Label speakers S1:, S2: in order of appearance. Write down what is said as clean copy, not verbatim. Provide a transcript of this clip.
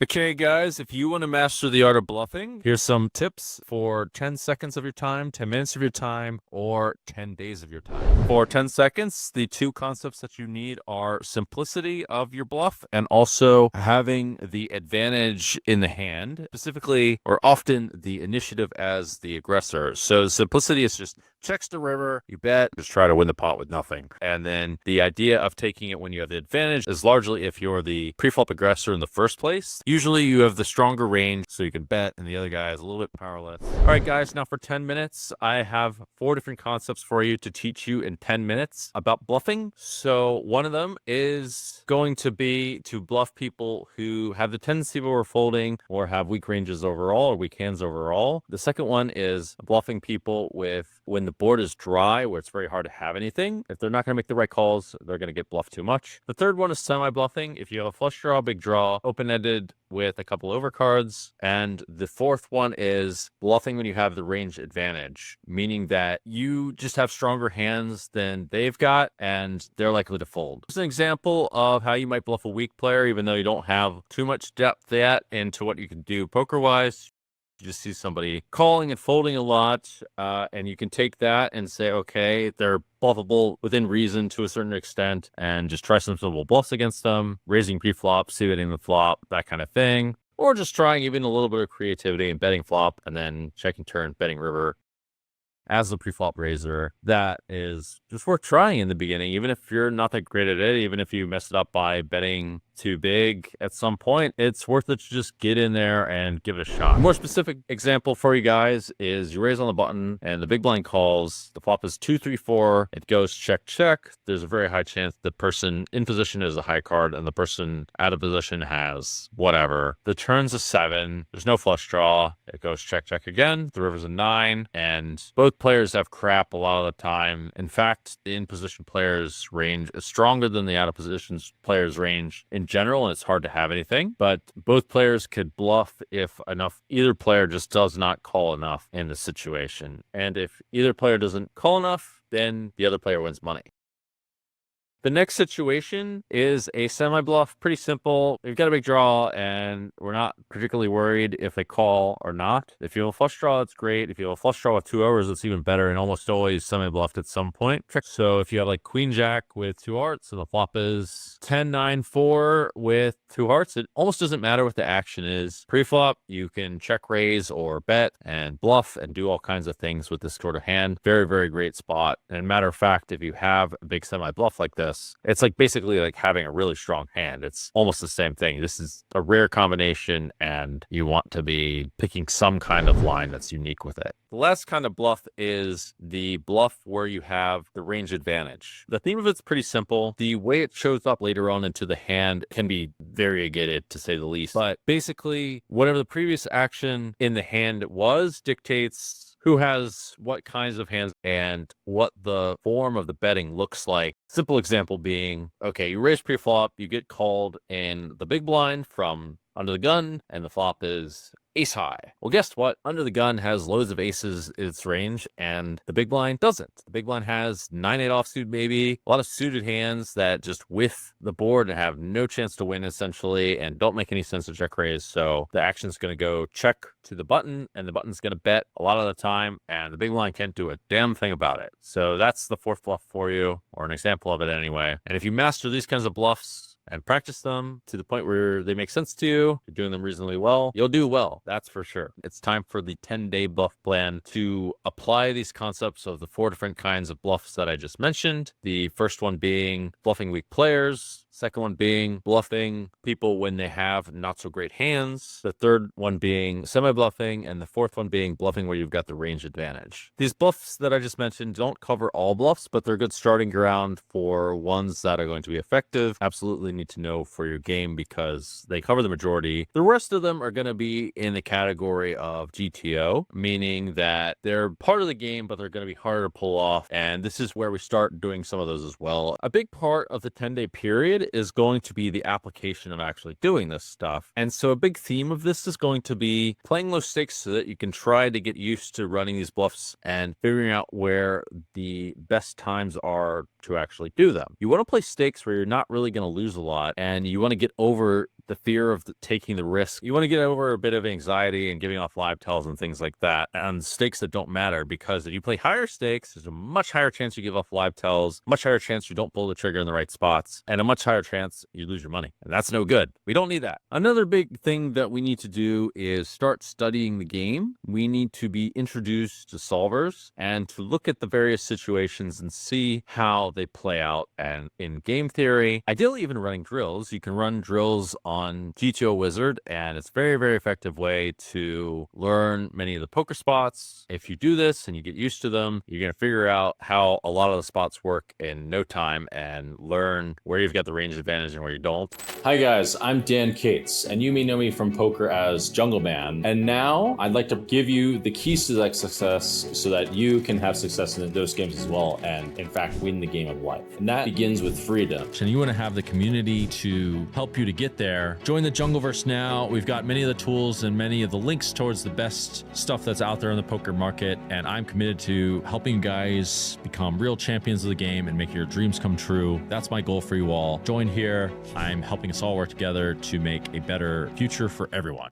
S1: Okay, guys, if you want to master the art of bluffing, here's some tips for 10 seconds of your time, 10 minutes of your time, or 10 days of your time. For 10 seconds, the two concepts that you need are simplicity of your bluff and also having the advantage in the hand, specifically or often the initiative as the aggressor. So simplicity is just checks the river, you bet, just try to win the pot with nothing. And then the idea of taking it when you have the advantage is largely if you're the pre-flop aggressor in the first place. Usually you have the stronger range, so you can bet, and the other guy is a little bit powerless. All right, guys, now for 10 minutes, I have 4 different concepts for you to teach you in 10 minutes about bluffing. So one of them is going to be to bluff people who have the tendency of overfolding or have weak ranges overall or weak hands overall. The second one is bluffing people with when the board is dry, where it's very hard to have anything. If they're not going to make the right calls, they're going to get bluffed too much. The third one is semi-bluffing. If you have a flush draw, big draw, open-ended with a couple overcards. And the fourth one is bluffing when you have the range advantage, meaning that you just have stronger hands than they've got and they're likely to fold. Here's an example of how you might bluff a weak player, even though you don't have too much depth yet into what you can do poker-wise. You just see somebody calling and folding a lot, and you can take that and say, okay, they're bluffable within reason to a certain extent, and just try some simple bluffs against them, raising pre-flop, suiting the flop, that kind of thing. Or just trying even a little bit of creativity and betting flop, and then checking turn, betting river as the pre-flop raiser. That is just worth trying in the beginning, even if you're not that great at it, even if you mess it up by betting too big at some point, it's worth it to just get in there and give it a shot. A more specific example for you guys is you raise on the button and the big blind calls. The flop is 2-3-4. It goes check, check. There's a very high chance the person in position is a high card and the person out of position has whatever. The turn's a 7. There's no flush draw. It goes check, check again. The river's a 9, and both players have crap a lot of the time. In fact, the in position players' range is stronger than the out of position players' range in general, and it's hard to have anything, but both players could bluff if either player just does not call enough in the situation. And if either player doesn't call enough, then the other player wins money. The next situation is a semi-bluff. Pretty simple. We've got a big draw, and we're not particularly worried if they call or not. If you have a flush draw, it's great. If you have a flush draw with 2 overs, it's even better, and almost always semi-bluffed at some point. So if you have like queen jack with 2 hearts, and the flop is 10-9-4 with 2 hearts, it almost doesn't matter what the action is. Pre-flop, you can check raise or bet and bluff and do all kinds of things with this sort of hand. Very, very great spot. And matter of fact, if you have a big semi-bluff like this, it's like basically like having a really strong hand. It's almost the same thing. This is a rare combination, and you want to be picking some kind of line that's unique with it. The last kind of bluff is the bluff where you have the range advantage. The theme of it's pretty simple. The way it shows up later on into the hand can be variegated, to say the least. But basically, whatever the previous action in the hand was dictates who has what kinds of hands and what the form of the betting looks like. Simple example being, okay, you raise pre-flop, you get called in the big blind from under the gun, and the flop is ace high. Well, guess what? Under the gun has loads of aces in its range, and the big blind doesn't. The big blind has 9-8 offsuit, maybe a lot of suited hands that just whiff the board and have no chance to win, essentially, and don't make any sense to check raise. So the action's going to go check to the button, and the button's going to bet a lot of the time, and the big blind can't do a damn thing about it. So that's the fourth bluff for you, or an example of it anyway. And if you master these kinds of bluffs and practice them to the point where they make sense to you, you're doing them reasonably well, you'll do well, that's for sure. It's time for the 10-day bluff plan to apply these concepts of the 4 different kinds of bluffs that I just mentioned. The first one being bluffing weak players. Second one being bluffing people when they have not so great hands. The third one being semi-bluffing, and the fourth one being bluffing where you've got the range advantage. These bluffs that I just mentioned don't cover all bluffs, but they're good starting ground for ones that are going to be effective. Absolutely need to know for your game because they cover the majority. The rest of them are going to be in the category of GTO, meaning that they're part of the game, but they're going to be harder to pull off. And this is where we start doing some of those as well. A big part of the 10-day period is going to be the application of actually doing this stuff. And so a big theme of this is going to be playing low stakes so that you can try to get used to running these bluffs and figuring out where the best times are to actually do them. You want to play stakes where you're not really going to lose a lot, and you want to get over the fear of taking the risk. You want to get over a bit of anxiety and giving off live tells and things like that on stakes that don't matter, because if you play higher stakes, there's a much higher chance you give off live tells, much higher chance you don't pull the trigger in the right spots, and a much higher chance you lose your money. And that's no good. We don't need that. Another big thing that we need to do is start studying the game. We need to be introduced to solvers and to look at the various situations and see how they play out. And in game theory, ideally even running drills, you can run drills on GTO Wizard, and it's a very, very effective way to learn many of the poker spots. If you do this and you get used to them, you're going to figure out how a lot of the spots work in no time and learn where you've got the range advantage and where you don't.
S2: Hi guys, I'm Dan Cates, and you may know me from poker as Jungleman. And now I'd like to give you the keys to that success so that you can have success in those games as well, and in fact win the game of life. And that begins with freedom.
S3: And you want to have the community to help you to get there. Join the Jungleverse now. We've got many of the tools and many of the links towards the best stuff that's out there in the poker market, and I'm committed to helping you guys become real champions of the game and make your dreams come true. That's my goal for you all. Join here. I'm helping us all work together to make a better future for everyone.